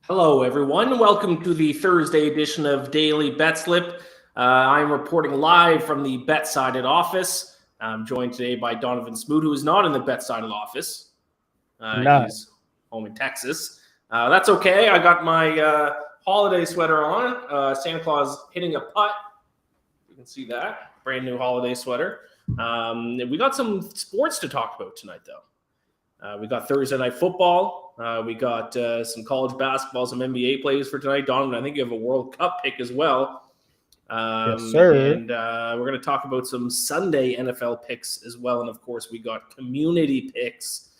Hello, everyone. Welcome to the Thursday edition of Daily Betslip. I'm reporting live from the BetSided office. I'm joined today by Donnavan Smoot, who is not in the BetSided office. He's home in Texas. That's okay. I got my holiday sweater on. Santa Claus hitting a putt. You can see that. Brand new holiday sweater. We got some sports to talk about tonight, though. We got Thursday night football. We got some college basketball, some NBA plays for tonight. Donovan, I think you have a World Cup pick as well. Yes, sir. And we're going to talk about some Sunday NFL picks as well. And, of course, we got community picks.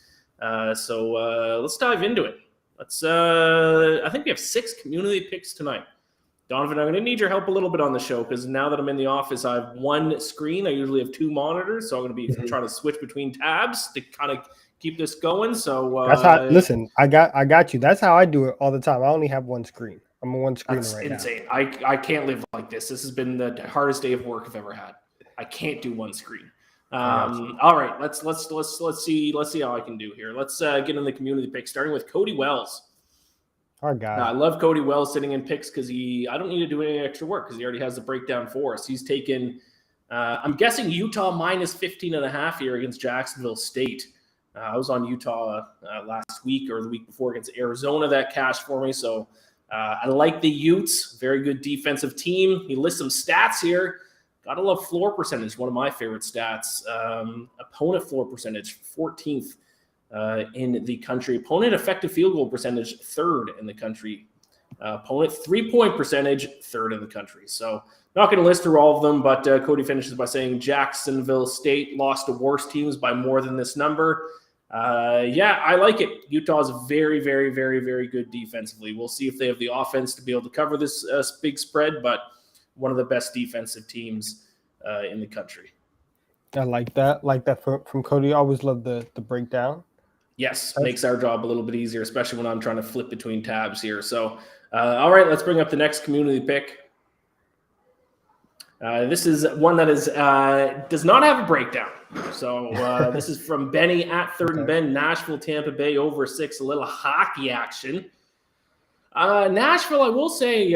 So let's dive into it. I think we have 6 community picks tonight. Donovan, I'm going to need your help a little bit on the show because now that I'm in the office, I have one screen. I usually have 2 monitors, so I'm going to be trying to switch between tabs to kind of keep this going. So that's how. Listen, I got you. That's how I do it all the time. I only have one screen. I'm on one screen right now. That's insane. I can't live like this. This has been the hardest day of work I've ever had. I can't do one screen. All right, let's see how I can do here. Let's get in the community pick, starting with Cody Wells. Our guy. I love Cody Wells sitting in picks because I don't need to do any extra work because he already has the breakdown for us. He's taken, I'm guessing Utah minus 15.5 here against Jacksonville State. I was on Utah last week or the week before against Arizona. That cashed for me. So I like the Utes. Very good defensive team. He lists some stats here. Gotta love floor percentage. One of my favorite stats. Opponent floor percentage, 14th in the country. Opponent effective field goal percentage, 3rd in the country. Opponent 3-point percentage, 3rd in the country. So not going to list through all of them, but Cody finishes by saying Jacksonville State lost to worse teams by more than this number. Yeah, I like it. Utah's very, very, very, very good defensively. We'll see if they have the offense to be able to cover this big spread, but one of the best defensive teams in the country. I like that. Like that from Cody. I always love the breakdown. Yes, makes our job a little bit easier, especially when I'm trying to flip between tabs here. So, all right, let's bring up the next community pick. This is one that does not have a breakdown. So this is from Benny at Third and Ben, Nashville, Tampa Bay, over 6, a little hockey action. Nashville, I will say,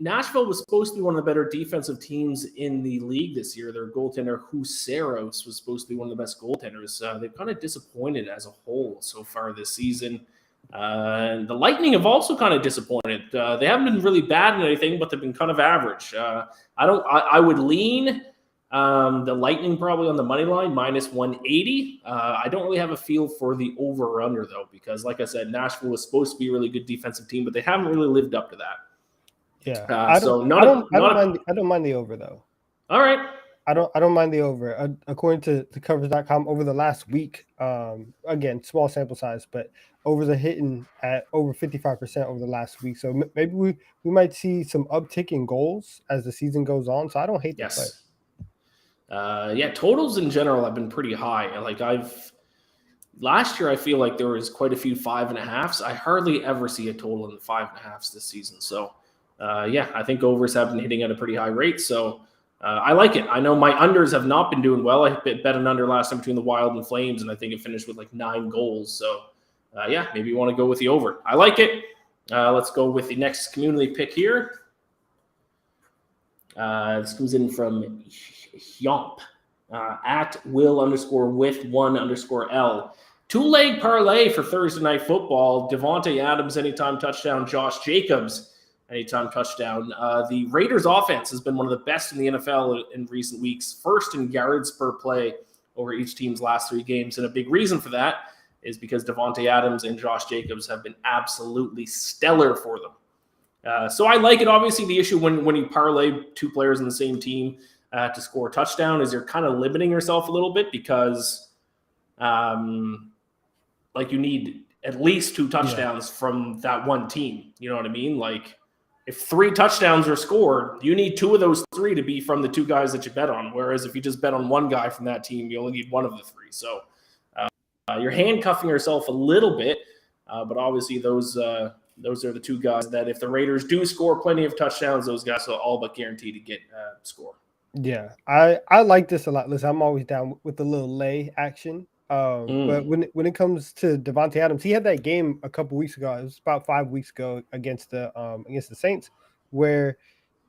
Nashville was supposed to be one of the better defensive teams in the league this year. Their goaltender, Huseros, was supposed to be one of the best goaltenders. They've kind of disappointed as a whole so far this season. The Lightning have also kind of disappointed. They haven't been really bad in anything, but they've been kind of average. I would lean the Lightning probably on the money line, minus 180. I don't really have a feel for the over-under, though, because, like I said, Nashville was supposed to be a really good defensive team, but they haven't really lived up to that. Yeah, I don't mind the over though. All right, I don't mind the over. According to covers.com, over the last week, again, small sample size, but overs are hitting at over 55% over the last week. So maybe we might see some uptick in goals as the season goes on. So I don't hate that play. Yeah, totals in general have been pretty high. Like last year, I feel like there was quite a few 5.5s. I hardly ever see a total in the 5.5s this season. So. Yeah, I think overs have been hitting at a pretty high rate, so I like it. I know my unders have not been doing well. I bet an under last time between the Wild and Flames, and I think it finished with like 9 goals. So, yeah, maybe you want to go with the over. I like it. Let's go with the next community pick here. This comes in from Hyomp at Will_with1_L. 2-leg parlay for Thursday night football. Devontae Adams, anytime touchdown. Josh Jacobs, anytime touchdown. The Raiders offense has been one of the best in the NFL in recent weeks, first in yards per play over each team's last 3 games. And a big reason for that is because Devontae Adams and Josh Jacobs have been absolutely stellar for them. So I like it. Obviously, the issue when you parlay 2 players in the same team to score a touchdown is you're kind of limiting yourself a little bit because like you need at least 2 touchdowns from that one team. You know what I mean? Like, if 3 touchdowns are scored, you need 2 of those 3 to be from the 2 guys that you bet on. Whereas if you just bet on 1 guy from that team, you only need 1 of the 3. So you're handcuffing yourself a little bit. But obviously those are the 2 guys that if the Raiders do score plenty of touchdowns, those guys are all but guaranteed to get score. Yeah, I like this a lot. Listen, I'm always down with the little lay action But when it comes to Devontae Adams, he had that game a couple weeks ago. It was about 5 weeks ago against the Saints, where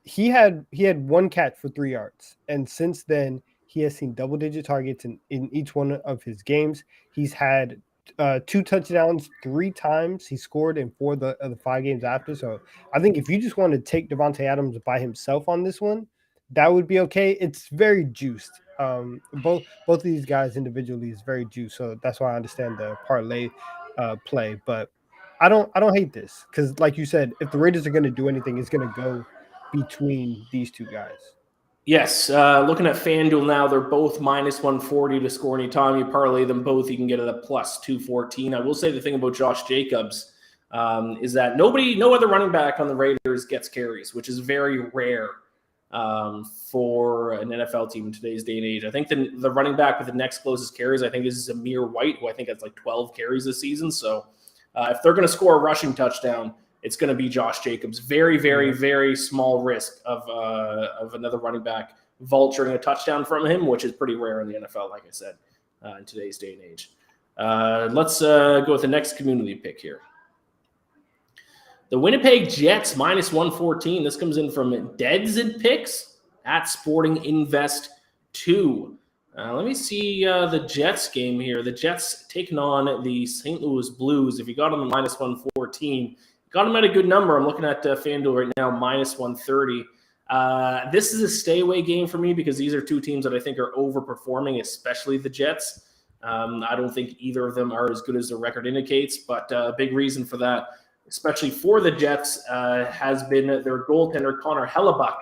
he had one catch for 3 yards, and since then he has seen double-digit targets in each one of his games. He's had 2 touchdowns 3 times. He scored in 4 of the 5 games after. So I think if you just want to take Devontae Adams by himself on this one, that would be okay. It's very juiced. Both of these guys individually is very juiced, so that's why I understand the parlay play. But I don't hate this because, like you said, if the Raiders are going to do anything, it's going to go between these 2 guys. Yes, looking at FanDuel now, they're both minus 140 to score anytime. You parlay them both, you can get it at plus 214. I will say the thing about Josh Jacobs is that no other running back on the Raiders gets carries, which is very rare for an NFL team in today's day and age. I think the running back with the next closest carries, I think, is Zamir White, who I think has like 12 carries this season. So if they're going to score a rushing touchdown, it's going to be Josh Jacobs. Very, very, very small risk of another running back vulturing a touchdown from him, which is pretty rare in the NFL, like I said, in today's day and age. Let's go with the next community pick here. The Winnipeg Jets minus 114. This comes in from Deads and Picks at Sporting Invest 2. Let me see the Jets game here. The Jets taking on the St. Louis Blues. If you got them at minus 114, got them at a good number. I'm looking at FanDuel right now, minus 130. This is a stay-away game for me because these are 2 teams that I think are overperforming, especially the Jets. I don't think either of them are as good as their record indicates, but a big reason for that, especially for the Jets, has been their goaltender, Connor Hellebuck,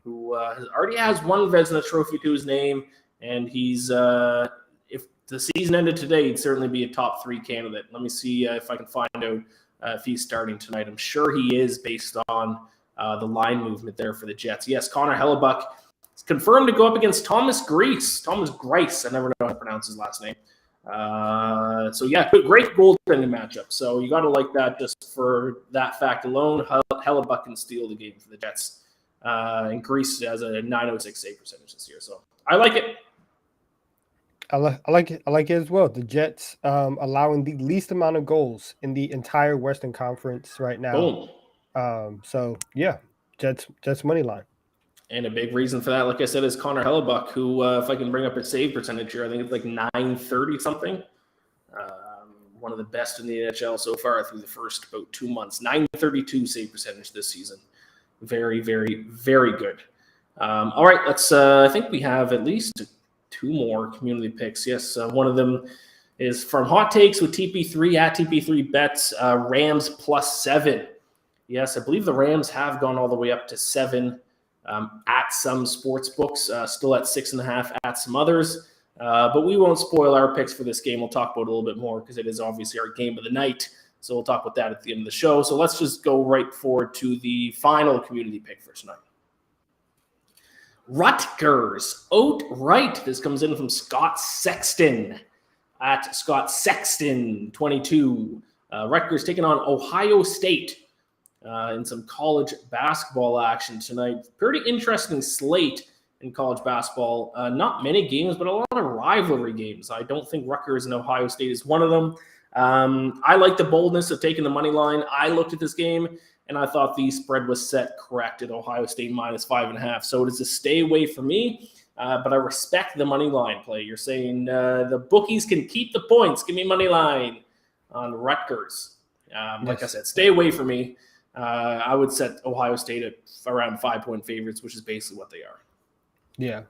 who already has 1 Vezina trophy to his name, and he's if the season ended today, he'd certainly be a top 3 candidate. Let me see if I can find out if he's starting tonight. I'm sure he is based on the line movement there for the Jets. Yes, Connor Hellebuck is confirmed to go up against Thomas Grice. I never know how to pronounce his last name. So yeah, great goaltending matchup. So you got to like that just for that fact alone. Hellebuck can steal the game for the Jets. And Grice has a .906 save percentage this year. So I like it. I like it. I like it as well. The Jets allowing the least amount of goals in the entire Western Conference right now. Boom. So yeah, Jets money line. And a big reason for that, like I said, is Connor Hellebuck, who, if I can bring up his save percentage here, I think it's like 930 something. One of the best in the NHL so far through the first about 2 months. 932 save percentage this season. Very, very, very good. All right, let's. I think we have at least 2 more community picks. Yes, one of them is from Hot Takes with TP3 at TP3 Bets, Rams plus 7. Yes, I believe the Rams have gone all the way up to 7 at some sports books, still at 6.5 at some others. But we won't spoil our picks for this game. We'll talk about it a little bit more because it is obviously our game of the night. So we'll talk about that at the end of the show. So let's just go right forward to the final community pick for tonight. Rutgers outright. This comes in from Scott Sexton at Scott Sexton 22. Rutgers taking on Ohio State in some college basketball action tonight. Pretty interesting slate in college basketball. Not many games, but a lot of rivalry games. I don't think Rutgers and Ohio State is one of them. I like the boldness of taking the money line. I looked at this game and I thought the spread was set correct at Ohio State minus 5.5. So it is a stay away for me, but I respect the money line play. You're saying the bookies can keep the points. Give me money line on Rutgers. Like I said, stay away from me. I would set Ohio State at around 5-point favorites, which is basically what they are. Yeah.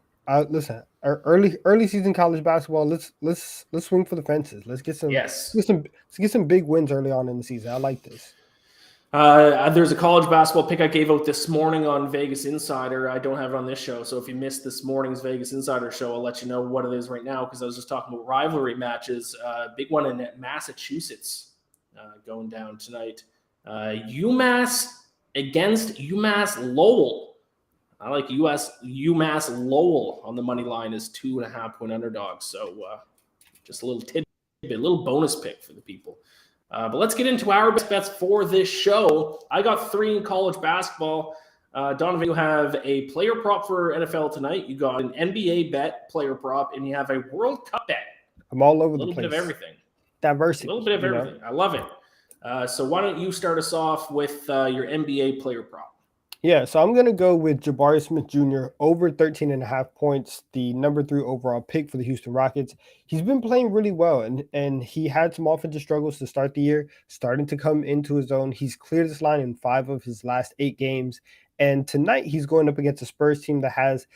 Listen, early season college basketball. Let's swing for the fences. Let's get some big wins early on in the season. I like this. There's a college basketball pick I gave out this morning on Vegas Insider. I don't have it on this show, so if you missed this morning's Vegas Insider show, I'll let you know what it is right now because I was just talking about rivalry matches. Big one in Massachusetts going down tonight. UMass against UMass Lowell. I like UMass Lowell on the money line as 2.5-point underdogs. So just a little tidbit, a little bonus pick for the people. But let's get into our best bets for this show. I got 3 in college basketball. Donnavan, you have a player prop for NFL tonight. You got an NBA bet player prop, and you have a World Cup bet I'm all over A the little place. bit of everything. Diversity. A little bit of everything. I love it. So why don't you start us off with your NBA player prop? Yeah, so I'm going to go with Jabari Smith Jr. over 13.5 points, the number 3 overall pick for the Houston Rockets. He's been playing really well, and he had some offensive struggles to start the year, starting to come into his own. He's cleared this line in 5 of his last 8 games, and tonight he's going up against a Spurs team that has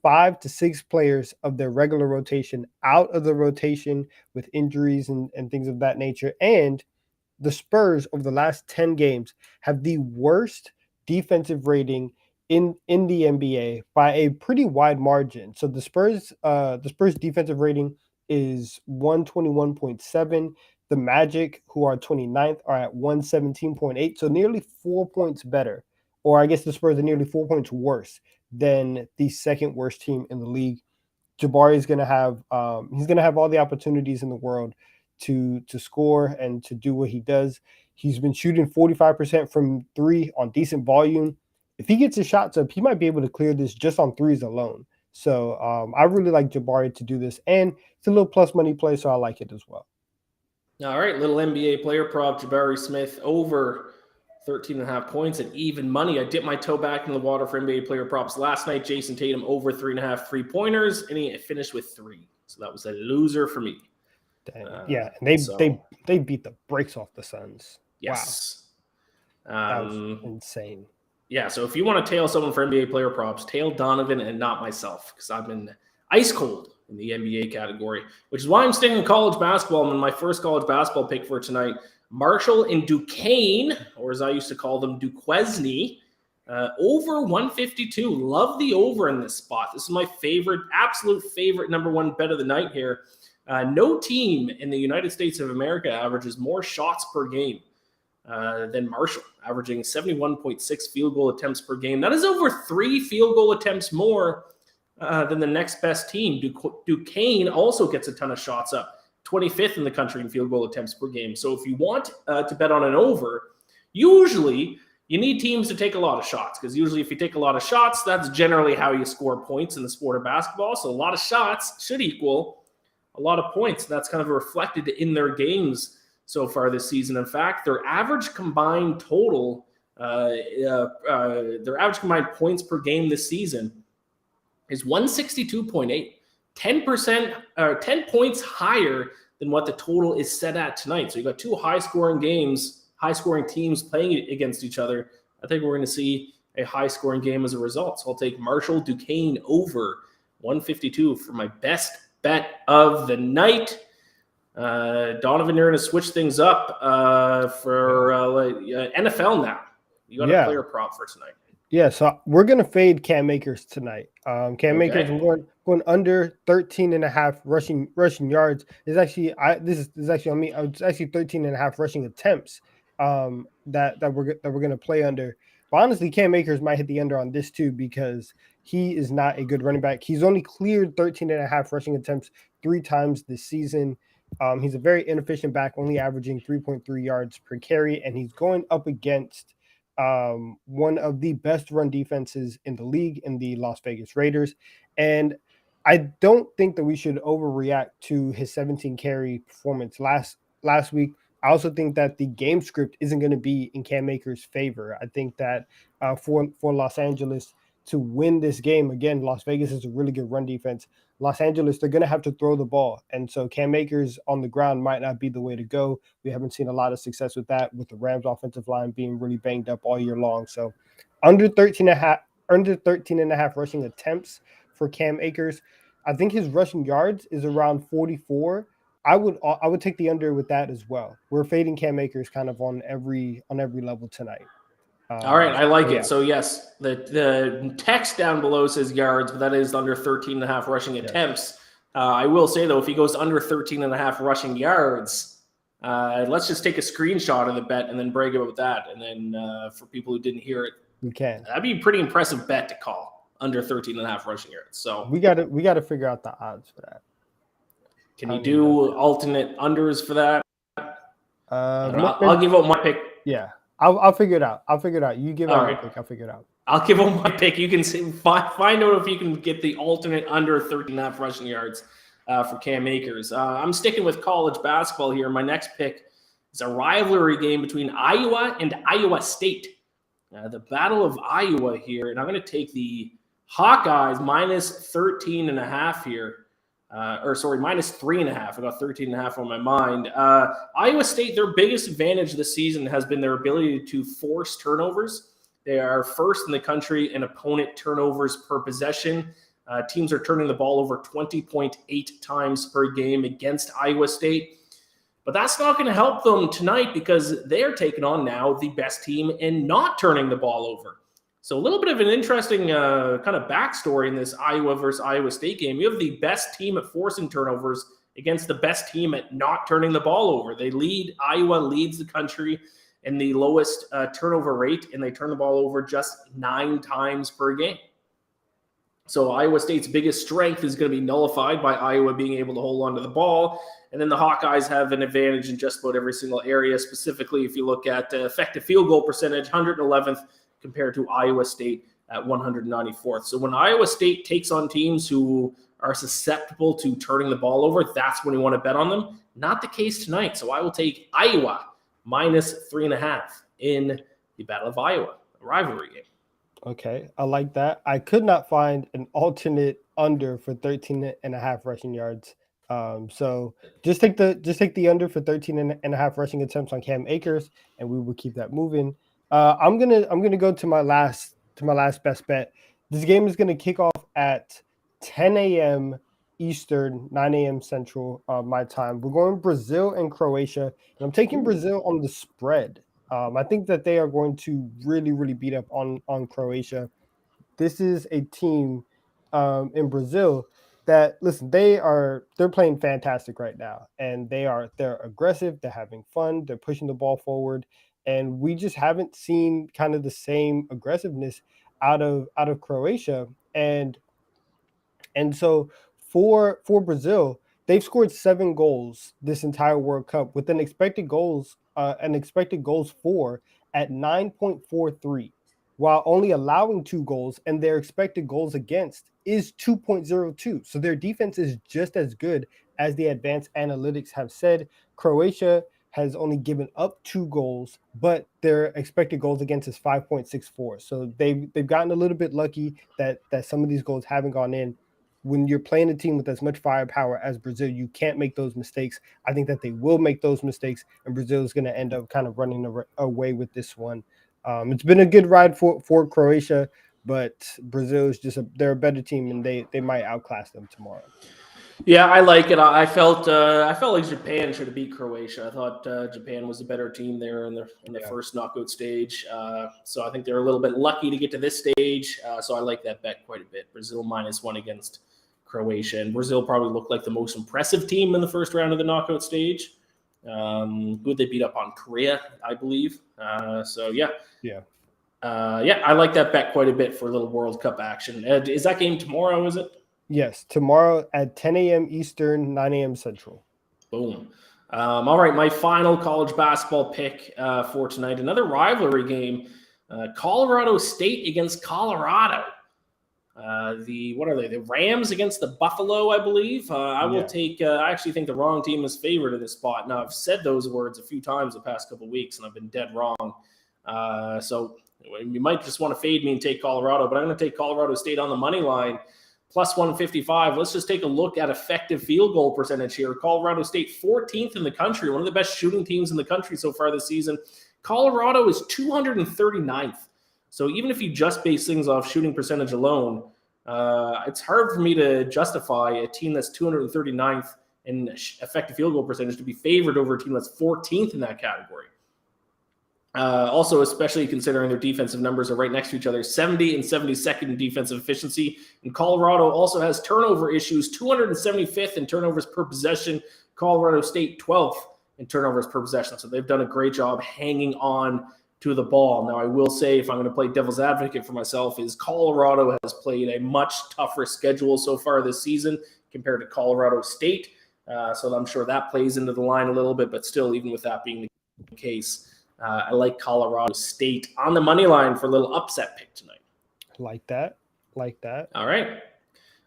5 to 6 players of their regular rotation out of the rotation with injuries and things of that nature. And the Spurs over the last 10 games have the worst defensive rating in the NBA by a pretty wide margin. So the Spurs defensive rating is 121.7. The Magic, who are 29th, are at 117.8. So nearly 4 points better. Or I guess the Spurs are nearly 4 points worse than the second worst team in the league. Jabari is going to have he's going to have all the opportunities in the world to score and to do what he does. He's been shooting 45% from 3 on decent volume. If he gets his shots up, he might be able to clear this just on threes alone. So I really like Jabari to do this, and it's a little plus money play, so I like it as well. All right, little NBA player prop, Jabari Smith over 13.5 points at even money. I dipped my toe back in the water for NBA player props last night. Jason Tatum over 3.5 3-pointers, and he finished with 3. So that was a loser for me. Yeah, and they beat the brakes off the Suns. Yes. Wow. That was insane. Yeah, so if you want to tail someone for NBA player props, tail Donovan and not myself, because I've been ice cold in the NBA category, which is why I'm staying in college basketball. I'm in my first college basketball pick for tonight. Marshall and Duquesne, or as I used to call them, Duquesne, over 152. Love the over in this spot. This is my absolute favorite number 1 bet of the night here. No team in the United States of America averages more shots per game than Marshall, averaging 71.6 field goal attempts per game. That is over 3 field goal attempts more than the next best team. Duquesne also gets a ton of shots up, 25th in the country in field goal attempts per game. So if you want to bet on an over, usually you need teams to take a lot of shots, because usually if you take a lot of shots, that's generally how you score points in the sport of basketball. So a lot of shots should equal a lot of points. That's kind of reflected in their games so far this season. In fact, their average combined total, their average combined points per game this season is 162.8, 10 points higher than what the total is set at tonight. So you got 2 high-scoring teams playing against each other. I think we're going to see a high-scoring game as a result. So I'll take Marshall Duquesne over 152 for my best bet of the night. Donovan, you're going to switch things up for NFL now. You got a player prop for tonight. Yeah, so we're going to fade Cam Akers tonight. Cam Akers, I'm going under 13.5 rushing yards. It's actually this is actually on me. It's actually 13.5 rushing attempts that we're going to play under. But honestly, Cam Akers might hit the under on this too, because he is not a good running back. He's only cleared 13.5 rushing attempts 3 times this season. He's a very inefficient back, only averaging 3.3 yards per carry, and he's going up against one of the best run defenses in the league in the Las Vegas Raiders. And I don't think that we should overreact to his 17 carry performance last week. I also think that the game script isn't going to be in Cam Akers' favor. I think that for Los Angeles to win this game, again, Las Vegas is a really good run defense. Los Angeles, they're going to have to throw the ball. And so Cam Akers on the ground might not be the way to go. We haven't seen a lot of success with that, with the Rams offensive line being really banged up all year long. So under 13.5 rushing attempts for Cam Akers. I think his rushing yards is around 44. I would take the under with that as well. We're fading Cam Akers kind of on every level tonight. All right, I like it. So yes, the text down below says yards, but that is under 13.5 rushing attempts. I will say though, if he goes under 13.5 rushing yards, let's just take a screenshot of the bet and then brag about that. And then for people who didn't hear it, we can. That'd be a pretty impressive bet to call under 13.5 rushing yards. So we got to figure out the odds for that. Can you do alternate unders for that? I'll give out my pick. Yeah. I'll figure it out. You give out your pick. I'll figure it out. I'll give out my pick. You can find out if you can get the alternate under 13.5 rushing yards. for Cam Akers. I'm sticking with college basketball here. My next pick is a rivalry game between Iowa and Iowa State. The Battle of Iowa here, and I'm going to take the Hawkeyes minus 13.5 here. Minus 3.5. I got 13.5 on my mind. Iowa State, their biggest advantage this season has been their ability to force turnovers. They are first in the country in opponent turnovers per possession. Teams are turning the ball over 20.8 times per game against Iowa State. But that's not going to help them tonight because they are taking on now the best team in not turning the ball over. So a little bit of an interesting kind of backstory in this Iowa versus Iowa State game. You have the best team at forcing turnovers against the best team at not turning the ball over. Iowa leads the country in the lowest turnover rate, and they turn the ball over just 9 times per game. So Iowa State's biggest strength is going to be nullified by Iowa being able to hold on to the ball. And then the Hawkeyes have an advantage in just about every single area. Specifically, if you look at effective field goal percentage, 111th compared to Iowa State at 194th. So when Iowa State takes on teams who are susceptible to turning the ball over, that's when you want to bet on them. Not the case tonight. So I will take Iowa minus 3.5 in the Battle of Iowa, a rivalry game. Okay, I like that. I could not find an alternate under for 13.5 rushing yards. So just take the under for 13.5 rushing attempts on Cam Akers, and we will keep that moving. I'm gonna go to my last best bet. This game is gonna kick off at 10 a.m. Eastern, 9 a.m. Central, my time. We're going Brazil and Croatia, and I'm taking Brazil on the spread. I think that they are going to really, really beat up on Croatia. This is a team in Brazil that, listen, they're playing fantastic right now, and they're aggressive, they're having fun, they're pushing the ball forward, and we just haven't seen kind of the same aggressiveness out of Croatia. And so for Brazil, they've scored 7 goals this entire World Cup with an expected goals for at 9.43, while only allowing 2 goals, and their expected goals against is 2.02. So their defense is just as good as the advanced analytics have said. Croatia has only given up 2 goals, but their expected goals against is 5.64. So they've gotten a little bit lucky that some of these goals haven't gone in. When you're playing a team with as much firepower as Brazil, you can't make those mistakes. I think that they will make those mistakes, and Brazil is going to end up kind of running away with this one. It's been a good ride for Croatia, but Brazil is they're a better team, and they might outclass them tomorrow. Yeah, I like it. I felt like Japan should have beat Croatia. I thought Japan was a better team there in the first knockout stage. So I think they're a little bit lucky to get to this stage. So I like that bet quite a bit. Brazil -1 against Croatia, and Brazil probably looked like the most impressive team in the first round of the knockout stage. Who they beat up on? Korea, I believe. I like that bet quite a bit for a little World Cup action. Is that game tomorrow? Is it? Yes, tomorrow at 10 a.m. Eastern, 9 a.m. Central. Boom. All right, my final college basketball pick for tonight, another rivalry game, Colorado State against Colorado. What are they? The Rams against the Buffalo, I believe. I actually think the wrong team is favored in this spot. Now, I've said those words a few times the past couple of weeks, and I've been dead wrong. So you might just want to fade me and take Colorado, but I'm going to take Colorado State on the money line. +155. Let's just take a look at effective field goal percentage here. Colorado State 14th in the country, one of the best shooting teams in the country so far this season. Colorado is 239th. So even if you just base things off shooting percentage alone, it's hard for me to justify a team that's 239th in effective field goal percentage to be favored over a team that's 14th in that category. Also, especially considering their defensive numbers are right next to each other, 70 and 72nd in defensive efficiency. And Colorado also has turnover issues, 275th in turnovers per possession. Colorado State 12th in turnovers per possession. So they've done a great job hanging on to the ball. Now, I will say, if I'm going to play devil's advocate for myself, is Colorado has played a much tougher schedule so far this season compared to Colorado State. So I'm sure that plays into the line a little bit, but still, even with that being the case, I like Colorado State on the money line for a little upset pick tonight. Like that. All right.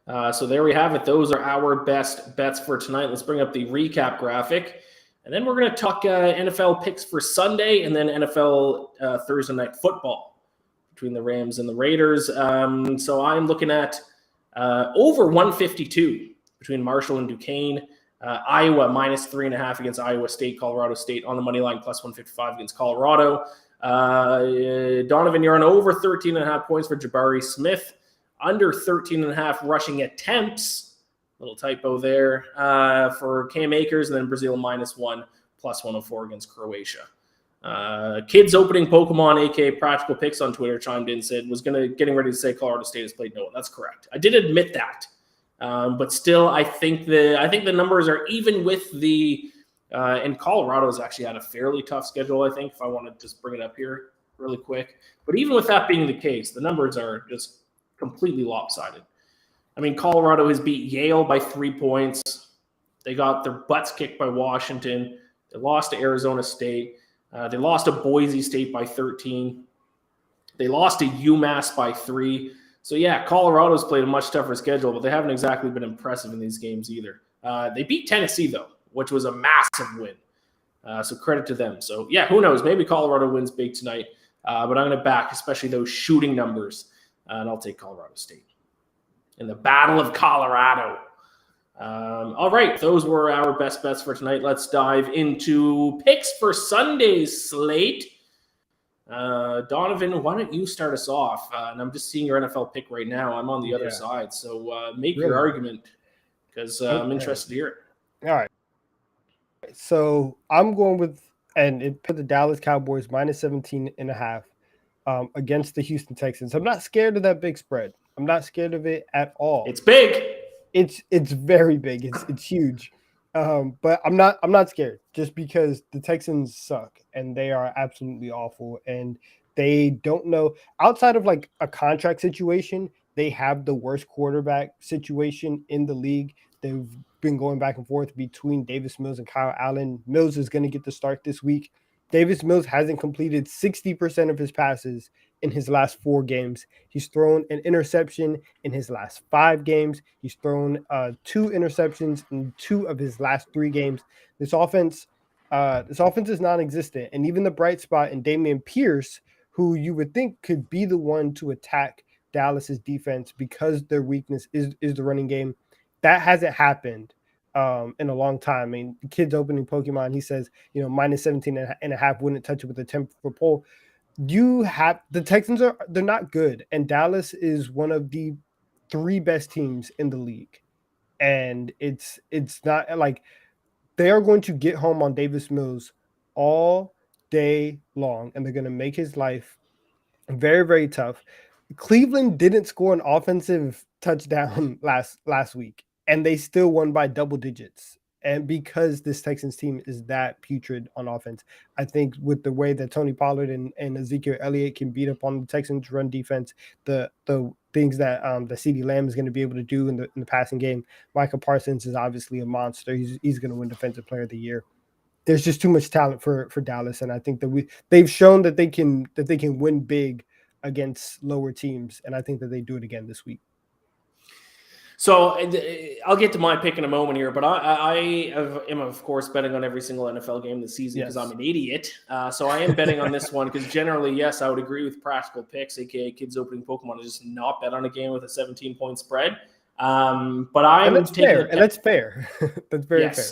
So there we have it. Those are our best bets for tonight. Let's bring up the recap graphic. And then we're going to talk NFL picks for Sunday and then NFL Thursday night football between the Rams and the Raiders. So I'm looking at over 152 between Marshall and Duquesne. Iowa minus 3.5 against Iowa State. Colorado State on the money line plus 155 against Colorado. Donovan, you're on over 13.5 points for Jabari Smith. Under 13.5 rushing attempts. Little typo there for Cam Akers. And then Brazil -1 plus 104 against Croatia. Kids opening Pokemon, aka Practical Picks on Twitter, chimed in, said getting ready to say Colorado State has played no one. That's correct. I did admit that, but still, I think the numbers are even with the. And Colorado's actually had a fairly tough schedule. I think if I want to just bring it up here really quick, but even with that being the case, the numbers are just completely lopsided. I mean, Colorado has beat Yale by 3 points. They got their butts kicked by Washington. They lost to Arizona State. They lost to Boise State by 13. They lost to UMass by 3. So, yeah, Colorado's played a much tougher schedule, but they haven't exactly been impressive in these games either. They beat Tennessee, though, which was a massive win. So credit to them. So, yeah, who knows? Maybe Colorado wins big tonight. But I'm going to back, especially those shooting numbers, and I'll take Colorado State in the Battle of Colorado. All right, those were our best bets for tonight. Let's dive into picks for Sunday's slate. Donovan, why don't you start us off? And I'm just seeing your NFL pick right now. I'm on the other side, so make your argument because I'm interested to hear it. All right. So I'm going with, and it put the Dallas Cowboys -17.5 against the Houston Texans. I'm not scared of that big spread. I'm not scared of it at all. It's big. It's very big. It's huge. But I'm not scared just because the Texans suck and they are absolutely awful and they don't know outside of like a contract situation. They have the worst quarterback situation in the league. They've been going back and forth between Davis Mills and Kyle Allen. Mills is going to get the start this week. Davis Mills hasn't completed 60% of his passes in his last 4 games. He's thrown an interception in his last 5 games. He's thrown 2 interceptions in 2 of his last 3 games. This offense is non-existent. And even the bright spot in Dameon Pierce, who you would think could be the one to attack Dallas's defense because their weakness is the running game, that hasn't happened in a long time. I mean, the kid's opening Pokemon, he says, -17.5 wouldn't touch it with a 10-foot pole. You have the Texans they're not good, and Dallas is one of the 3 best teams in the league, and it's not like they are going to get home on Davis Mills all day long, and they're going to make his life very, very tough. Cleveland didn't score an offensive touchdown last week, and they still won by double digits. And because this Texans team is that putrid on offense, I think with the way that Tony Pollard and Ezekiel Elliott can beat up on the Texans run defense, the things that the CeeDee Lamb is going to be able to do in the passing game, Micah Parsons is obviously a monster. He's going to win Defensive Player of the Year. There's just too much talent for Dallas, and I think that they've shown that they can win big against lower teams, and I think that they do it again this week. So I'll get to my pick in a moment here, but I am, of course, betting on every single NFL game this season because I'm an idiot. So I am betting on this one because generally, yes, I would agree with Practical Picks, aka kids opening Pokemon, to just not bet on a game with a 17-point spread. But I'm taking fair, and that's fair. That's very fair.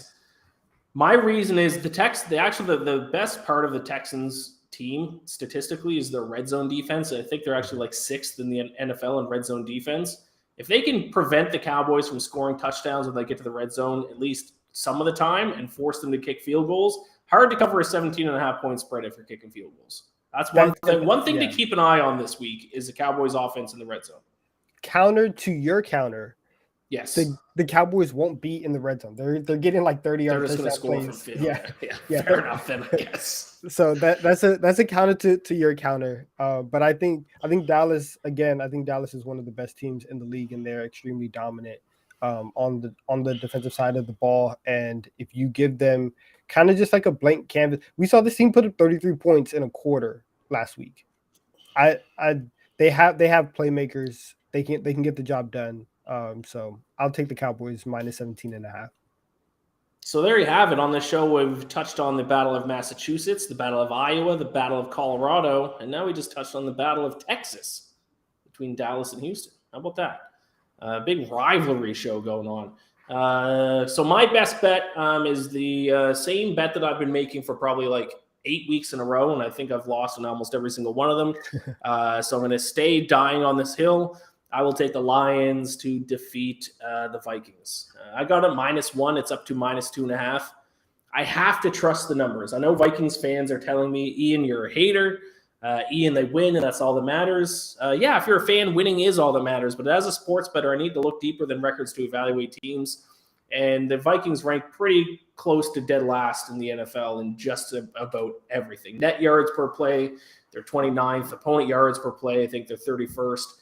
My reason is the best part of the Texans team statistically is their red zone defense. I think they're actually like 6th in the NFL in red zone defense. If they can prevent the Cowboys from scoring touchdowns when they get to the red zone at least some of the time and force them to kick field goals, hard to cover a 17.5-point spread if you're kicking field goals. That's one thing. One thing to keep an eye on this week is the Cowboys' offense in the red zone. Counter to your counter, yes, the Cowboys won't be in the red zone. They're getting like 30-yard touchdown plays. Yeah, fair enough. Then I guess. So that's a counter to your counter. But I think Dallas again. I think Dallas is one of the best teams in the league, and they're extremely dominant on the defensive side of the ball. And if you give them kind of just like a blank canvas, we saw this team put up 33 points in a quarter last week. They have playmakers. They can get the job done. So I'll take the Cowboys minus 17.5. So there you have it. On this show, we've touched on the Battle of Massachusetts, the Battle of Iowa, the Battle of Colorado, and now we just touched on the Battle of Texas between Dallas and Houston. How about that? Big rivalry show going on. So my best bet is the same bet that I've been making for probably like 8 weeks in a row, and I think I've lost in almost every single one of them. So I'm going to stay dying on this hill. I will take the Lions to defeat the Vikings. I got it -1. It's up to -2.5. I have to trust the numbers. I know Vikings fans are telling me, Ian, you're a hater. Ian, they win, and that's all that matters. Yeah, if you're a fan, winning is all that matters. But as a sports bettor, I need to look deeper than records to evaluate teams. And the Vikings rank pretty close to dead last in the NFL in just about everything. Net yards per play, they're 29th. Opponent yards per play, I think they're 31st.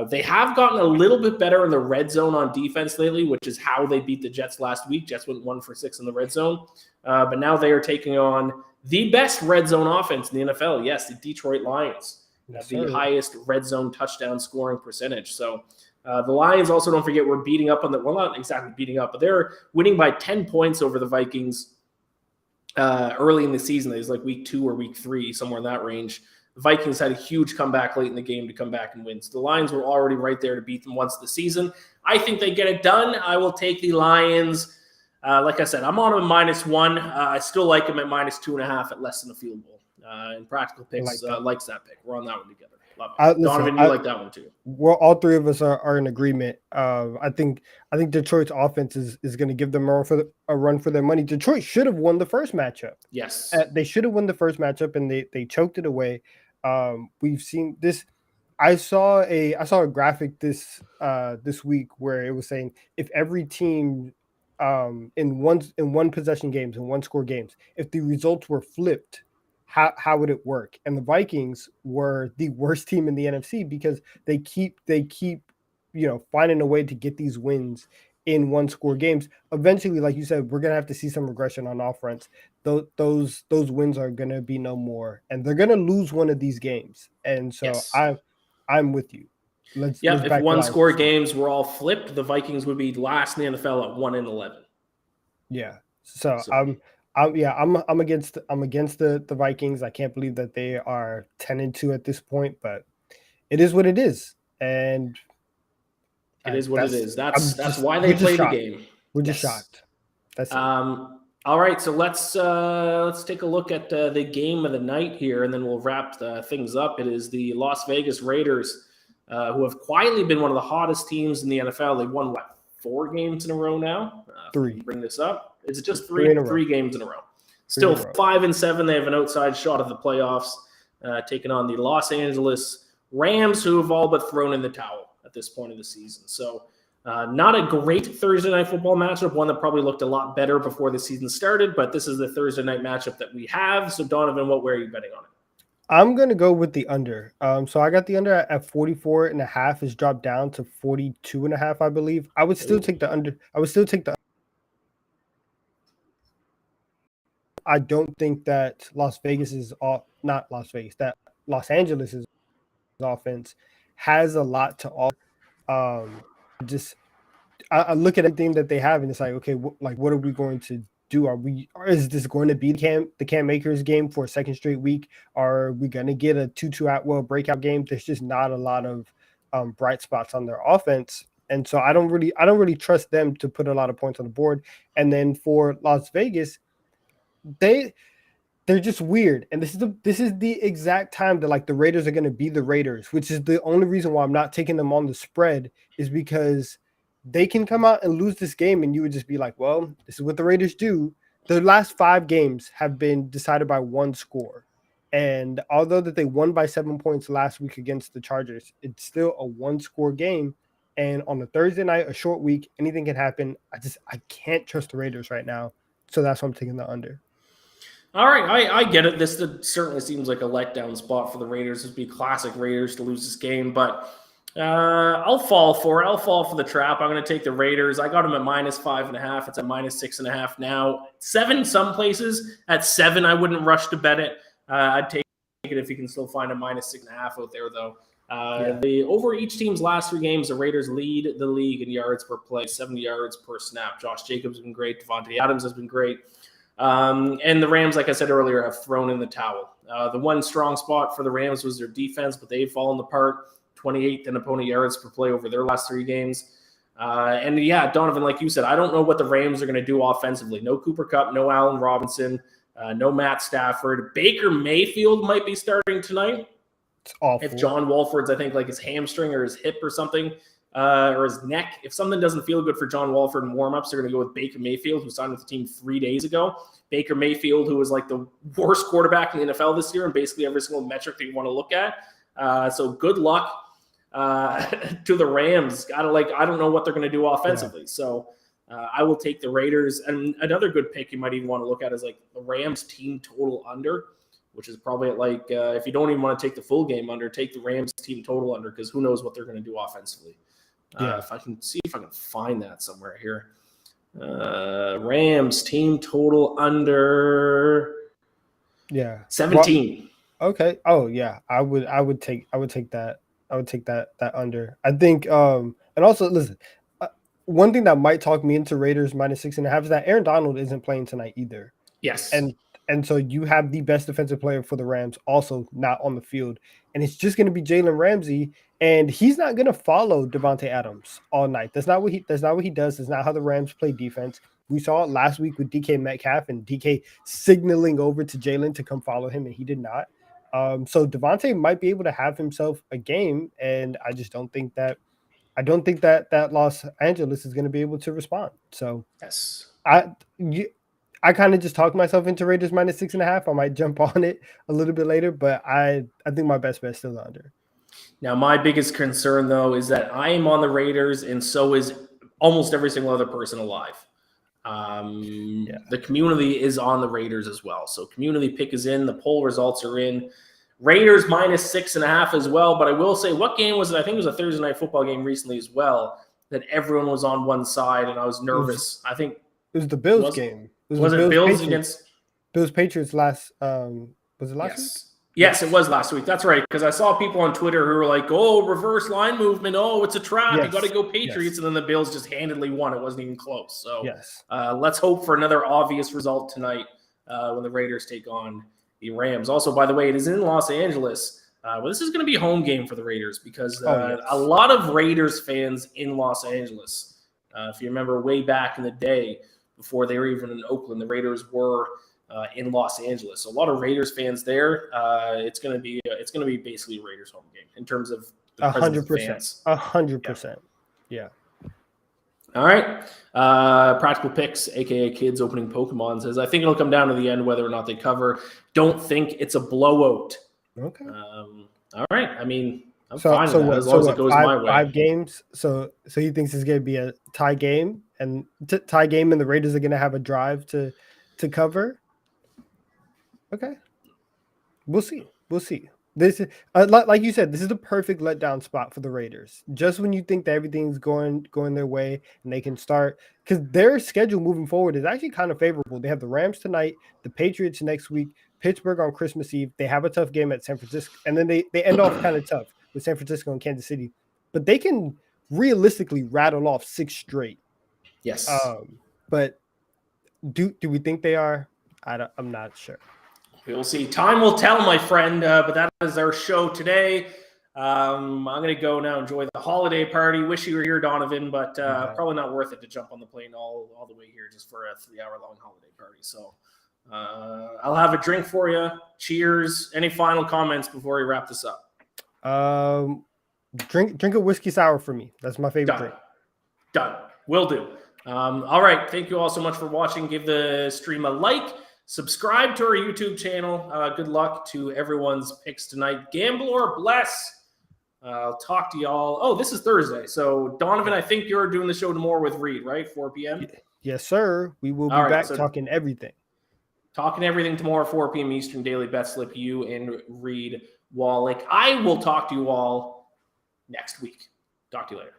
They have gotten a little bit better in the red zone on defense lately, which is how they beat the Jets last week. Jets went 1 for 6 in the red zone. But now they are taking on the best red zone offense in the NFL. Yes, the Detroit Lions have the highest red zone touchdown scoring percentage. So the Lions also, don't forget, were beating up on the – well, not exactly beating up, but they're winning by 10 points over the Vikings early in the season. It was like week 2 or week 3, somewhere in that range. The Vikings had a huge comeback late in the game to come back and win. So the Lions were already right there to beat them once the season. I think they get it done. I will take the Lions. Like I said, I'm on them -1. I still like them at -2.5 at less than a field goal. And Practical Picks likes that pick. We're on that one together. Love it. Donovan, you like that one too. Well, all three of us are in agreement. I think Detroit's offense is going to give them a run for their money. Detroit should have won the first matchup. Yes. They should have won the first matchup, and they choked it away. We've seen this. I saw a graphic this week where it was saying if every team in one possession games and one score games, if the results were flipped, how would it work? And the Vikings were the worst team in the NFC because they keep finding a way to get these wins in one score games. Eventually, like you said, we're gonna have to see some regression on offense. Those wins are gonna be no more, and they're gonna lose one of these games. And so yes. I'm with you. If one score games were all flipped, the Vikings would be last in the NFL at 1-11. Yeah. So I'm against the Vikings. I can't believe that they are 10-2 at this point, but it is what it is, and it is what it is. That's why they play the game. We're just shocked. That's it. All right, so let's take a look at the game of the night here, and then we'll wrap things up. It is the Las Vegas Raiders, who have quietly been one of the hottest teams in the NFL. They've won 4 games in a row now. 3. Bring this up. Is it just 3 games in a row? Still 5-7. They have an outside shot at the playoffs, taking on the Los Angeles Rams, who have all but thrown in the towel at this point of the season. So not a great Thursday night football matchup, one that probably looked a lot better before the season started, but this is the Thursday night matchup that we have. So Donovan, what way are you betting on it? I'm going to go with the under. So I got the under at 44.5. It's dropped down to 42.5, I believe. I would still take the under. I don't think that Los Angeles' offense has a lot to offer. I look at everything that they have, and it's like, okay, what are we going to do? Is this going to be the Cam Akers game for a second straight week? Are we going to get a Tutu Atwell breakout game? There's just not a lot of bright spots on their offense, and so I don't really trust them to put a lot of points on the board. And then for Las Vegas, they're just weird, and this is the exact time that the Raiders are going to be the Raiders, which is the only reason why I'm not taking them on the spread, is because they can come out and lose this game, and you would just be like, well, this is what the Raiders do. The last 5 games have been decided by 1 score, and although that they won by 7 points last week against the Chargers, it's still a 1-score game. And on a Thursday night, a short week, anything can happen. I can't trust the Raiders right now, so that's why I'm taking the under. All right, I get it. This certainly seems like a letdown spot for the Raiders. It'd be classic Raiders to lose this game, but I'll fall for it. I'll fall for the trap. I'm going to take the Raiders. I got them at -5.5. It's at -6.5 now. 7 some places. At 7, I wouldn't rush to bet it. I'd take it if you can still find a -6.5 out there, though. Over each team's last 3 games, the Raiders lead the league in yards per play, 70 yards per snap. Josh Jacobs has been great. Devontae Adams has been great. And the Rams, like I said earlier, have thrown in the towel. The one strong spot for the Rams was their defense, but they've fallen apart. 28th in opponent yards per play over their last 3 games. Donovan, like you said, I don't know what the Rams are going to do offensively. No Cooper Kupp, no Allen Robinson, no Matt Stafford. Baker Mayfield might be starting tonight. It's awful. If John Wolford's, I think, like his hamstring or his hip or something, or his neck. If something doesn't feel good for John Wolford in warmups, they're going to go with Baker Mayfield, who signed with the team 3 days ago. Baker Mayfield, who was like the worst quarterback in the NFL this year, and basically every single metric that you want to look at. So good luck to the Rams. I don't know what they're going to do offensively. Yeah. So I will take the Raiders. And another good pick you might even want to look at is like the Rams team total under, which is probably at like, if you don't even want to take the full game under, take the Rams team total under, because who knows what they're going to do offensively. If I can find that somewhere here. Rams team total under 17. Well, okay. Oh yeah. I would take that. I would take that under. I think, and also listen, one thing that might talk me into Raiders -6.5 is that Aaron Donald isn't playing tonight either. Yes. And so you have the best defensive player for the Rams also not on the field. And it's just going to be Jalen Ramsey, and he's not going to follow Devontae Adams all night. That's not what he does. That's not how the Rams play defense. We saw it last week with DK Metcalf and DK signaling over to Jalen to come follow him, and he did not. So Devontae might be able to have himself a game, and I just don't think that Los Angeles is going to be able to respond. So yes, I kind of just talked myself into Raiders -6.5. I might jump on it a little bit later, but I think my best bet is still under. Now, my biggest concern, though, is that I am on the Raiders, and so is almost every single other person alive. The community is on the Raiders as well. So community pick is in. The poll results are in. Raiders -6.5 as well. But I will say, what game was it? I think it was a Thursday night football game recently as well, that everyone was on one side, and I was nervous. I think it was the Bills game. Was it Bills against Bills Patriots last? Was it last week? Yes, it was last week. That's right. Because I saw people on Twitter who were like, "Oh, reverse line movement. Oh, it's a trap. You got to go Patriots." And then the Bills just handedly won. It wasn't even close. So let's hope for another obvious result tonight when the Raiders take on the Rams. Also, by the way, it is in Los Angeles. Well, this is going to be a home game for the Raiders because a lot of Raiders fans in Los Angeles, if you remember way back in the day, before they were even in Oakland, the Raiders were in Los Angeles. So a lot of Raiders fans there. It's going to be basically a Raiders home game in terms of the 100%. 100%. Yeah. All right. Practical Picks, aka Kids Opening Pokemon, says, I think it'll come down to the end whether or not they cover. Don't think it's a blowout. Okay. All right. I mean, I'm fine with that as long as it goes my way. 5 games. So he thinks it's going to be a tie game, and the Raiders are going to have a drive to cover. Okay. We'll see. This is like you said, this is the perfect letdown spot for the Raiders. Just when you think that everything's going their way and they can start, because their schedule moving forward is actually kind of favorable. They have the Rams tonight, the Patriots next week, Pittsburgh on Christmas Eve. They have a tough game at San Francisco, and then they end off kind of tough with San Francisco and Kansas City. But they can realistically rattle off 6 straight. Yes. But do we think they are? I'm not sure. We'll see. Time will tell, my friend. But that is our show today. I'm going to go now enjoy the holiday party. Wish you were here, Donovan, but probably not worth it to jump on the plane all the way here just for a 3-hour-long holiday party. So I'll have a drink for you. Cheers. Any final comments before we wrap this up? Drink a whiskey sour for me. That's my favorite drink. Done. Will do. All right. Thank you all so much for watching. Give the stream a like. Subscribe to our YouTube channel. Good luck to everyone's picks tonight. Gamble or bless. I'll talk to y'all. Oh, this is Thursday. So, Donovan, I think you're doing the show tomorrow with Reed, right? 4 p.m.? Yes, sir. We will be back talking everything. Talking everything tomorrow, 4 p.m. Eastern, daily Betslip, you and Reed Wallach. I will talk to you all next week. Talk to you later.